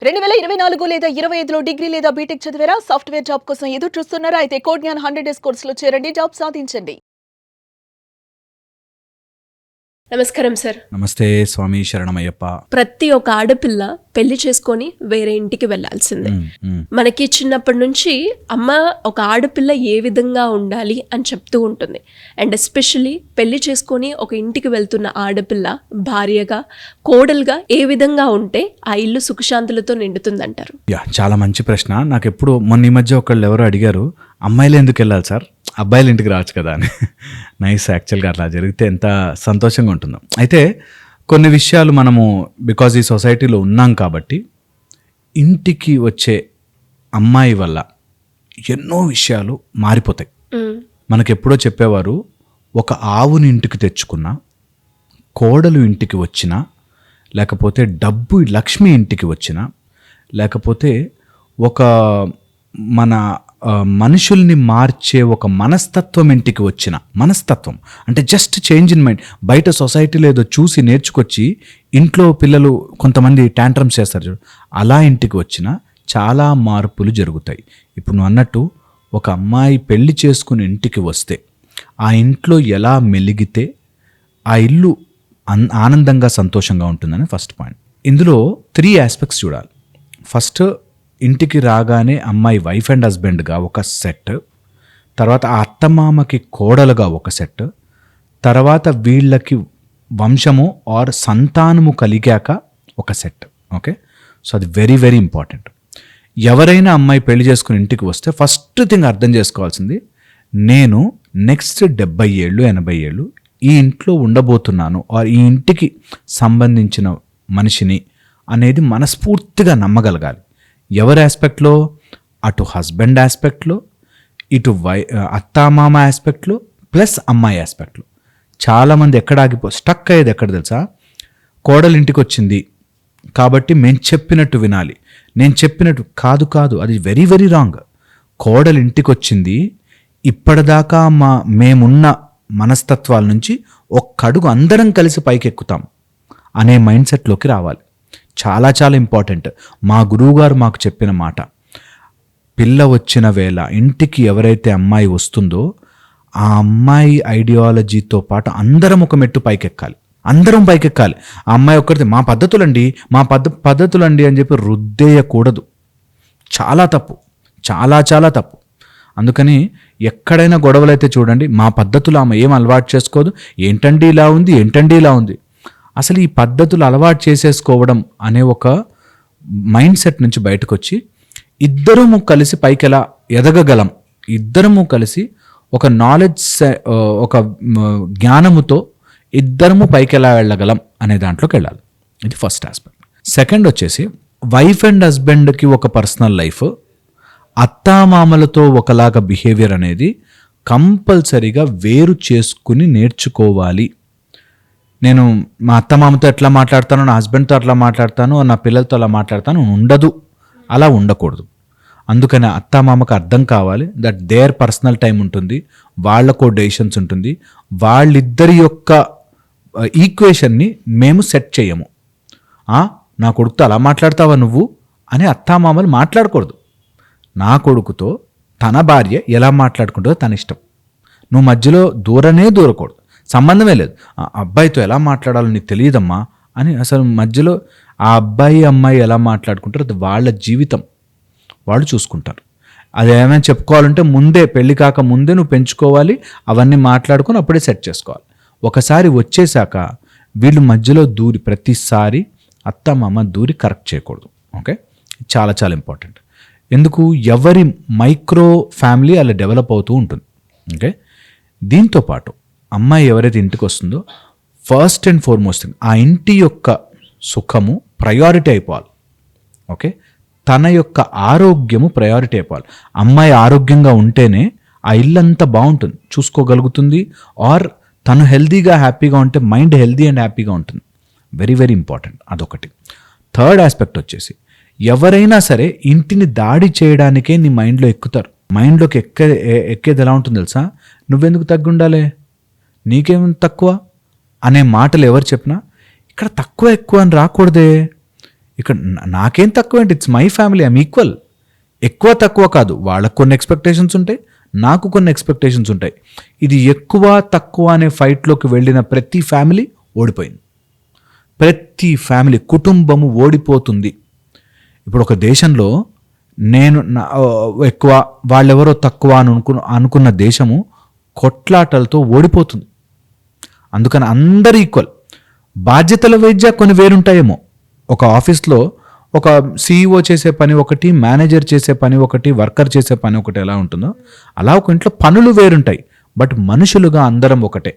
2024 లేదా 25లో డిగ్రీ లేదా బీటెక్ చదివారా? సాఫ్ట్‌వేర్ జాబ్ కోసం ఎదురు చూస్తున్నారా? అయితే కోడ్ జ్ఞాన్ 100 డేస్ కోర్సులో చేరండి. జాబ్ సాధించండి. నమస్కారం సార్. నమస్తే స్వామి శరణమయ్యప్ప. ప్రతి ఒక్క ఆడపిల్ల పెళ్లి చేసుకొని వేరే ఇంటికి వెళ్లాల్సిందే. మనకి చిన్నప్పటి నుంచి అమ్మ ఒక ఆడపిల్ల ఏ విధంగా ఉండాలి అని చెప్తూ ఉంటుంది. అండ్ ఎస్పెషల్లీ పెళ్లి చేసుకొని ఒక ఇంటికి వెళ్తున్న ఆడపిల్ల భార్యగా, కోడలుగా ఏ విధంగా ఉంటే ఆ ఇల్లు సుఖశాంతులతో నిండుతుందంటారు? చాలా మంచి ప్రశ్న. నాకు ఎప్పుడు మొన్న ఈ మధ్య ఒకళ్ళు ఎవరో అడిగారు, అమ్మాయిలు ఎందుకు వెళ్ళాలి సార్, అబ్బాయిలు ఇంటికి రావచ్చు కదా అని. నైస్. యాక్చువల్గా అట్లా జరిగితే ఎంత సంతోషంగా ఉంటుందో. అయితే కొన్ని విషయాలు మనము బికాజ్ ఈ సొసైటీలో ఉన్నాం కాబట్టి ఇంటికి వచ్చే అమ్మాయి వల్ల ఎన్నో విషయాలు మారిపోతాయి. మనకెప్పుడో చెప్పేవారు, ఒక ఆవుని ఇంటికి తెచ్చుకున్నా, కోడలు ఇంటికి వచ్చినా, లేకపోతే డబ్బు లక్ష్మి ఇంటికి వచ్చినా, లేకపోతే ఒక మన మనుషుల్ని మార్చే ఒక మనస్తత్వం ఇంటికి వచ్చిన మనస్తత్వం అంటే జస్ట్ చేంజ్ ఇన్ మైండ్. బయట సొసైటీలో ఏదో చూసి నేర్చుకొచ్చి ఇంట్లో పిల్లలు కొంతమంది ట్యాంట్రమ్స్ చేస్తారు చూడు, అలా ఇంటికి వచ్చిన చాలా మార్పులు జరుగుతాయి. ఇప్పుడు నువ్వు అన్నట్టు ఒక అమ్మాయి పెళ్లి చేసుకుని ఇంటికి వస్తే ఆ ఇంట్లో ఎలా మెలిగితే ఆ ఇల్లు ఆనందంగా సంతోషంగా ఉంటుందని ఫస్ట్ పాయింట్. ఇందులో 3 ఆస్పెక్ట్స్ చూడాలి. ఫస్ట్, ఇంటికి రాగానే అమ్మాయి వైఫ్ అండ్ హస్బెండ్గా ఒక సెట్, తర్వాత ఆ అత్తమామకి కోడలుగా ఒక సెట్, తర్వాత వీళ్ళకి వంశము ఆర్ సంతానము కలిగాక ఒక సెట్. ఓకే, సో అది వెరీ వెరీ ఇంపార్టెంట్. ఎవరైనా అమ్మాయి పెళ్లి చేసుకుని ఇంటికి వస్తే ఫస్ట్ థింగ్ అర్థం చేసుకోవాల్సింది, నేను నెక్స్ట్ 70 ఏళ్ళు 80 ఏళ్ళు ఈ ఇంట్లో ఉండబోతున్నాను ఆర్ ఈ ఇంటికి సంబంధించిన మనిషిని అనేది మనస్ఫూర్తిగా నమ్మగలగాలి. ఎవరి ఆస్పెక్ట్లో? అటు హస్బెండ్ ఆస్పెక్ట్లో, ఇటు అత్తామామ ఆస్పెక్ట్లో, ప్లస్ అమ్మాయి ఆస్పెక్ట్లో. చాలామంది ఎక్కడ స్టక్ అయ్యేది ఎక్కడ తెలుసా? కోడలు ఇంటికి వచ్చింది కాబట్టి మేము చెప్పినట్టు వినాలి, నేను చెప్పినట్టు కాదు, అది వెరీ వెరీ రాంగ్. కోడలు ఇంటికి వచ్చింది, ఇప్పటిదాకా మేమున్న మనస్తత్వాల నుంచి ఒక్కడుగు అందరం కలిసి పైకి ఎక్కుతాం అనే మైండ్ సెట్లోకి రావాలి. చాలా చాలా ఇంపార్టెంట్. మా గురువుగారు మాకు చెప్పిన మాట, పిల్ల వచ్చిన వేళ ఇంటికి ఎవరైతే అమ్మాయి వస్తుందో ఆ అమ్మాయి ఐడియాలజీతో పాటు అందరం ఒక మెట్టు పైకెక్కాలి, అందరం పైకెక్కాలి. ఆ అమ్మాయి ఒక్కరితే మా పద్ధతులండి అని చెప్పి రుద్దేయకూడదు. చాలా తప్పు, చాలా చాలా తప్పు. అందుకని ఎక్కడైనా గొడవలు అయితే చూడండి, మా పద్ధతులు ఆమె ఏం అలవాటు చేసుకోదు, ఏంటండి ఇలా ఉంది. అసలు ఈ పద్ధతులు అలవాటు చేసేసుకోవడం అనే ఒక మైండ్ సెట్ నుంచి బయటకు వచ్చి ఇద్దరము కలిసి పైకి ఎలా ఎదగగలం, ఇద్దరము కలిసి ఒక నాలెడ్జ్, ఒక జ్ఞానముతో ఇద్దరము పైకి ఎలా వెళ్ళగలం అనే దాంట్లోకి వెళ్ళాలి. ఇది ఫస్ట్ ఆస్పెక్ట్. సెకండ్ వచ్చేసి, వైఫ్ అండ్ హస్బెండ్కి ఒక పర్సనల్ లైఫ్, అత్తామామలతో ఒకలాగా బిహేవియర్ అనేది కంపల్సరీగా వేరు చేసుకుని నేర్చుకోవాలి. నేను మా అత్తమామతో ఎట్లా మాట్లాడతాను, నా హస్బెండ్తో అట్లా మాట్లాడతాను, నా పిల్లలతో అలా మాట్లాడతాను ఉండదు, అలా ఉండకూడదు. అందుకని అత్తమామకు అర్థం కావాలి దట్ దేర్ పర్సనల్ టైం ఉంటుంది, వాళ్ళకో డెసిషన్స్ ఉంటుంది, వాళ్ళిద్దరి యొక్క ఈక్వేషన్ని మేము సెట్ చేయము. నా కొడుకుతో అలా మాట్లాడతావా నువ్వు అని అత్తామామలు మాట్లాడకూడదు. నా కొడుకుతో తన భార్య ఎలా మాట్లాడుకుంటుందో తన ఇష్టం, నువ్వు మధ్యలో దూరకూడదు, సంబంధమే లేదు. అబ్బాయితో ఎలా మాట్లాడాలో నీకు తెలియదమ్మా అని అసలు మధ్యలో ఆ అబ్బాయి అమ్మాయి ఎలా మాట్లాడుకుంటారో అది వాళ్ళ జీవితం, వాళ్ళు చూసుకుంటారు. అది ఏమైనా చెప్పుకోవాలంటే ముందే, పెళ్లి కాక ముందే నువ్వు పెంచుకోవాలి, అవన్నీ మాట్లాడుకొని అప్పుడే సెట్ చేసుకోవాలి. ఒకసారి వచ్చేసాక వీళ్ళు మధ్యలో దూరి ప్రతిసారి అత్తమామ దూరి కరెక్ట్ చేయకూడదు. ఓకే, చాలా చాలా ఇంపార్టెంట్. ఎందుకు? ఎవరి మైక్రో ఫ్యామిలీ అలా డెవలప్ అవుతూ ఉంటుంది. ఓకే, దీంతోపాటు అమ్మాయి ఎవరైతే ఇంటికి వస్తుందో ఫస్ట్ అండ్ ఫార్మోస్ట్ ఆ ఇంటి యొక్క సుఖము ప్రయారిటీ అయిపోవాలి. ఓకే, తన యొక్క ఆరోగ్యము ప్రయారిటీ అయిపోవాలి. అమ్మాయి ఆరోగ్యంగా ఉంటేనే ఆ ఇల్లంతా బాగుంటుంది, చూసుకోగలుగుతుంది. ఆర్ తను హెల్దీగా హ్యాపీగా ఉంటే మైండ్ హెల్దీ అండ్ హ్యాపీగా ఉంటుంది. Very very important. అదొకటి. థర్డ్ ఆస్పెక్ట్ వచ్చేసి, ఎవరైనా సరే ఇంటిని దాడి చేయడానికే నీ మైండ్లో ఎక్కుతారు. మైండ్లోకి ఎక్కేది ఎలా ఉంటుంది తెలుసా? నువ్వెందుకు తగ్గుండాలి, నీకేం తక్కువ అనే మాటలు ఎవరు చెప్పినా ఇక్కడ తక్కువ ఎక్కువ అని రాకూడదే. ఇక్కడ నాకేం తక్కువ ఏంటి, it's my family, I'm equal. ఎక్కువ తక్కువ కాదు, వాళ్ళకు కొన్ని ఎక్స్పెక్టేషన్స్ ఉంటాయి, నాకు కొన్ని ఎక్స్పెక్టేషన్స్ ఉంటాయి. ఇది ఎక్కువ తక్కువ అనే ఫైట్లోకి వెళ్ళిన ప్రతి ఫ్యామిలీ ఓడిపోయింది. ప్రతి ఫ్యామిలీ, కుటుంబము ఓడిపోతుంది. ఇప్పుడు ఒక దేశంలో నేను ఎక్కువ వాళ్ళెవరో తక్కువ అని అనుకున్న దేశము కొట్లాటలతో ఓడిపోతుంది. అందుకని అందరు ఈక్వల్. బాధ్యతల వైద్య కొన్ని వేరుంటాయేమో. ఒక ఆఫీస్లో ఒక CEO చేసే పని ఒకటి, మేనేజర్ చేసే పని ఒకటి, వర్కర్ చేసే పని ఒకటి ఎలా ఉంటుందో అలా ఒక ఇంట్లో పనులు వేరుంటాయి, బట్ మనుషులుగా అందరం ఒకటే.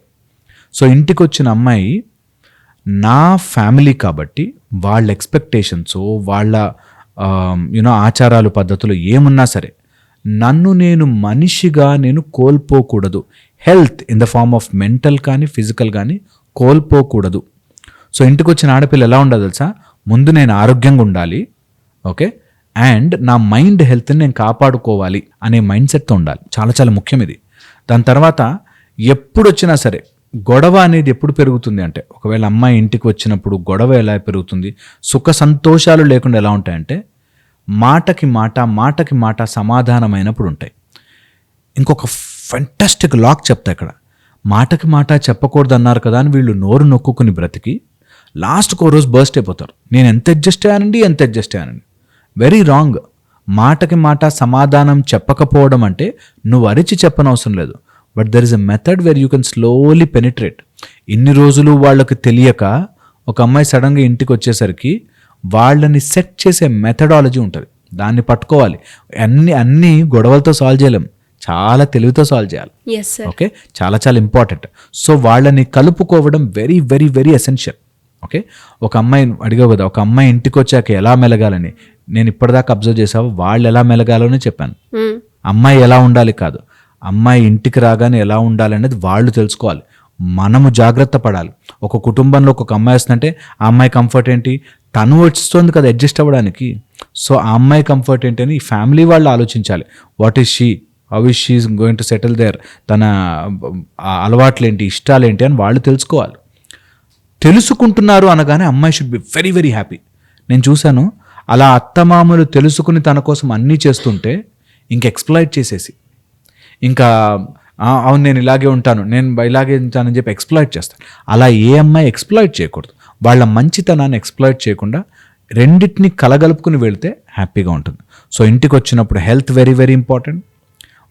సో ఇంటికి వచ్చిన అమ్మాయి నా ఫ్యామిలీ కాబట్టి వాళ్ళ ఎక్స్పెక్టేషన్స్, వాళ్ళ ఆచారాలు పద్ధతులు ఏమున్నా సరే నన్ను నేను మనిషిగా నేను కోల్పోకూడదు. Health in the form of mental కానీ ఫిజికల్ కానీ కోల్పోకూడదు. సో ఇంటికి వచ్చిన ఆడపిల్ల ఎలా ఉండాలి తెలుసా? ముందు నేను ఆరోగ్యంగా ఉండాలి, ఓకే, అండ్ నా మైండ్ హెల్త్ని నేను కాపాడుకోవాలి అనే మైండ్ సెట్తో ఉండాలి. చాలా చాలా ముఖ్యం ఇది. దాని తర్వాత ఎప్పుడు వచ్చినా సరే గొడవ అనేది ఎప్పుడు పెరుగుతుంది అంటే, ఒకవేళ అమ్మాయి ఇంటికి వచ్చినప్పుడు గొడవ ఎలా పెరుగుతుంది, సుఖ సంతోషాలు లేకుండా ఎలా ఉంటాయంటే మాటకి మాట సమాధానమైనప్పుడు ఉంటాయి. ఇంకొక ఫెంటాస్టిక్ లాక్ చెప్తా ఇక్కడ. మాటకి మాట చెప్పకూడదు అన్నారు కదా అని వీళ్ళు నోరు నొక్కుని బ్రతికి లాస్ట్కి ఓ రోజు బర్స్ట్ అయిపోతారు. నేను ఎంత అడ్జస్ట్ అయ్యానండి. Very wrong. మాటకి మాట సమాధానం చెప్పకపోవడం అంటే నువ్వు అరిచి చెప్పనవసరం లేదు, but there is a method where you can slowly penetrate. ఇన్ని రోజులు వాళ్ళకి తెలియక ఒక అమ్మాయి సడన్గా ఇంటికి వచ్చేసరికి వాళ్ళని సెట్ చేసే మెథడాలజీ ఉంటుంది, దాన్ని పట్టుకోవాలి. అన్ని గొడవలతో సాల్వ్ చేయలేం, చాలా తెలివితో సాల్వ్ చేయాలి. ఓకే, చాలా చాలా ఇంపార్టెంట్. సో వాళ్ళని కలుపుకోవడం very very very essential. Okay, ఒక అమ్మాయి అడిగావు కదా, ఒక అమ్మాయి ఇంటికి వచ్చాక ఎలా మెలగాలని. నేను ఇప్పటిదాకా అబ్జర్వ్ చేసావు, వాళ్ళు ఎలా మెలగాలని చెప్పాను. అమ్మాయి ఎలా ఉండాలి కాదు, అమ్మాయి ఇంటికి రాగానే ఎలా ఉండాలి అనేది వాళ్ళు తెలుసుకోవాలి. మనము జాగ్రత్త పడాలి. ఒక కుటుంబంలో ఒక అమ్మాయి వస్తుందంటే ఆ అమ్మాయి కంఫర్ట్ ఏంటి, తను వస్తుంది కదా అడ్జస్ట్ అవ్వడానికి. సో ఆ అమ్మాయి కంఫర్ట్ ఏంటి అని ఈ ఫ్యామిలీ వాళ్ళు ఆలోచించాలి. What is she, how is she is going to settle there, తన అలవాట్లేంటి, ఇష్టాలేంటి అని వాళ్ళు తెలుసుకోవాలి. తెలుసుకుంటున్నారు అనగానే అమ్మాయి should be very very happy. నేను చూశాను అలా అత్తమామలు తెలుసుకుని తన కోసం అన్నీ చేస్తుంటే ఇంక ఎక్స్ప్లాయిట్ చేసేసి, ఇంకా అవును నేను ఇలాగే ఉంటాను, నేను ఇలాగే ఉంటానని చెప్పి ఎక్స్ప్లాయిట్ చేస్తాను. అలా ఏ అమ్మాయి ఎక్స్ప్లాయిట్ చేయకూడదు. వాళ్ళ మంచితనాన్ని ఎక్స్ప్లాయిట్ చేయకుండా రెండింటిని కలగలుపుకుని వెళ్తే హ్యాపీగా ఉంటుంది. సో ఇంటికి వచ్చినప్పుడు హెల్త్ వెరీ వెరీ ఇంపార్టెంట్.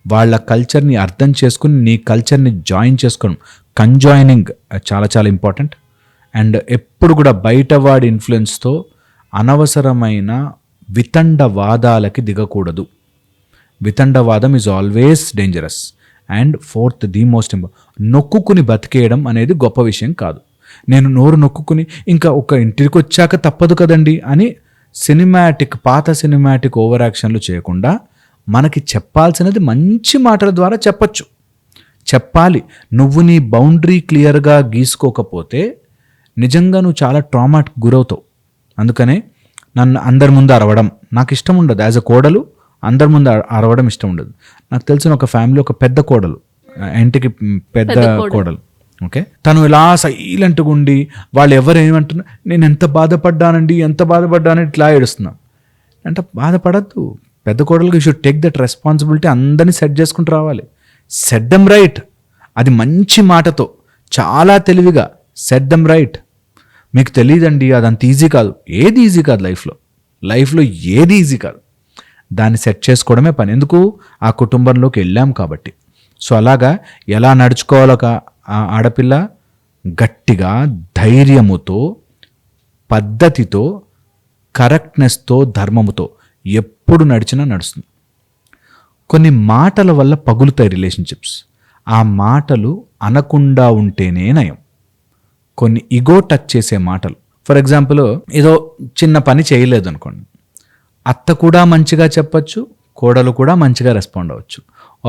వాళ్ళ కల్చర్ని అర్థం చేసుకుని నీ కల్చర్ని జాయిన్ చేసుకోవడం, కన్జాయినింగ్ చాలా చాలా ఇంపార్టెంట్. అండ్ ఎప్పుడు కూడా బయటవాడి ఇన్ఫ్లుయెన్స్తో అనవసరమైన వితండవాదాలకి దిగకూడదు. వితండవాదం is always dangerous. And fourth, the most important, నొక్కుకుని బతికేయడం అనేది గొప్ప విషయం కాదు. నేను నోరు నొక్కుని ఇంకా ఒక ఇంటికి వచ్చాక తప్పదు కదండి అని పాత సినిమాటిక్ ఓవర్ యాక్షన్లు చేయకుండా మనకి చెప్పాల్సినది మంచి మాటల ద్వారా చెప్పాలి. నువ్వు నీ బౌండరీ క్లియర్గా గీసుకోకపోతే నిజంగా నువ్వు చాలా ట్రామాకి గురవుతావు. అందుకనే నన్ను అందరి ముందు అరవడం నాకు ఇష్టం ఉండదు. యాజ్ అ కోడలు అందరి ముందు అరవడం ఇష్టం ఉండదు. నాకు తెలిసిన ఒక ఫ్యామిలీ, ఒక పెద్ద కోడలు, ఇంటికి పెద్ద కోడలు, ఓకే, తను ఇలా సైలెంట్గా ఉండి వాళ్ళు ఎవరు ఏమంటున్నా నేను ఎంత బాధపడ్డానండి ఇట్లా ఏడుస్తున్నాం అంటే బాధపడద్దు. పెద్ద కోడలుగా you should take that responsibility. అందరినీ సెట్ చేసుకుంటూ రావాలి. Set them right. అది మంచి మాటతో చాలా తెలివిగా సెట్ దెమ్ రైట్. మీకు తెలియదండి అదంత ఈజీ కాదు. ఏది ఈజీ కాదు లైఫ్లో ఏది ఈజీ కాదు. దాన్ని సెట్ చేసుకోవడమే పని. ఎందుకు? ఆ కుటుంబంలోకి వెళ్ళాం కాబట్టి. సో అలాగా ఎలా నడుచుకోవాలో ఆడపిల్ల గట్టిగా, ధైర్యముతో, పద్ధతితో, కరెక్ట్నెస్తో, ధర్మముతో ఎప్పుడు నడుస్తుంది. కొన్ని మాటల వల్ల పగులుతాయి రిలేషన్షిప్స్. ఆ మాటలు అనకుండా ఉంటేనే నయం. కొన్ని ఇగో టచ్ చేసే మాటలు. ఫర్ ఎగ్జాంపుల్, ఏదో చిన్న పని చేయలేదు అనుకోండి, అత్త కూడా మంచిగా చెప్పచ్చు, కోడలు కూడా మంచిగా రెస్పాండ్ అవ్వచ్చు,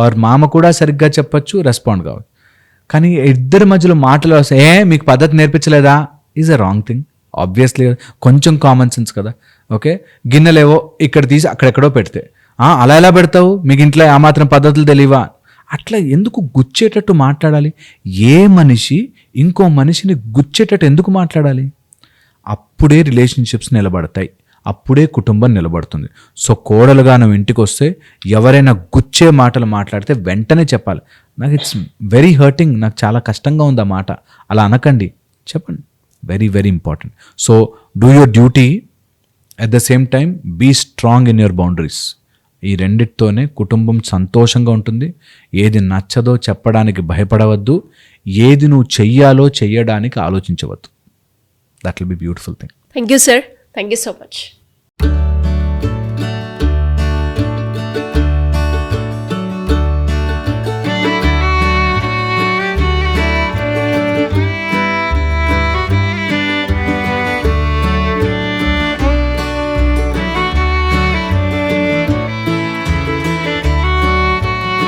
ఆర్ మామ కూడా సరిగ్గా చెప్పచ్చు, రెస్పాండ్ కావచ్చు. కానీ ఇద్దరి మధ్యలో మాటలు వస్తే మీకు పద్ధతి నేర్పించలేదా is a wrong thing. Obviously కొంచెం కామన్ సెన్స్ కదా. ఓకే, గిన్నెలేవో ఇక్కడ తీసి అక్కడెక్కడో పెడితే అలా ఎలా పెడతావు, మీకు ఇంట్లో ఆ మాత్రం పద్ధతులు తెలియవా? అట్లా ఎందుకు గుచ్చేటట్టు మాట్లాడాలి? ఏ మనిషి ఇంకో మనిషిని గుచ్చేటట్టు ఎందుకు మాట్లాడాలి? అప్పుడే రిలేషన్షిప్స్ నిలబడతాయి. అప్పుడే కుటుంబం నిలబడుతుంది. సో కోడలుగా నువ్వు ఇంటికి వస్తే ఎవరైనా గుచ్చే మాటలు మాట్లాడితే వెంటనే చెప్పాలి, నాకు ఇట్స్ వెరీ హర్టింగ్, నాకు చాలా కష్టంగా ఉంది ఆ మాట, అలా అనకండి, చెప్పండి. Very very important. So do your duty, at the same time be strong in your boundaries. ఈ రెండిటితోనే కుటుంబం సంతోషంగా ఉంటుంది. ఏది నచ్చదో చెప్పడానికి భయపడవద్దు, ఏది నువ్వు చెయ్యాలో చెయ్యడానికి ఆలోచించవద్దు. That will be beautiful thing. Thank you sir, thank you so much.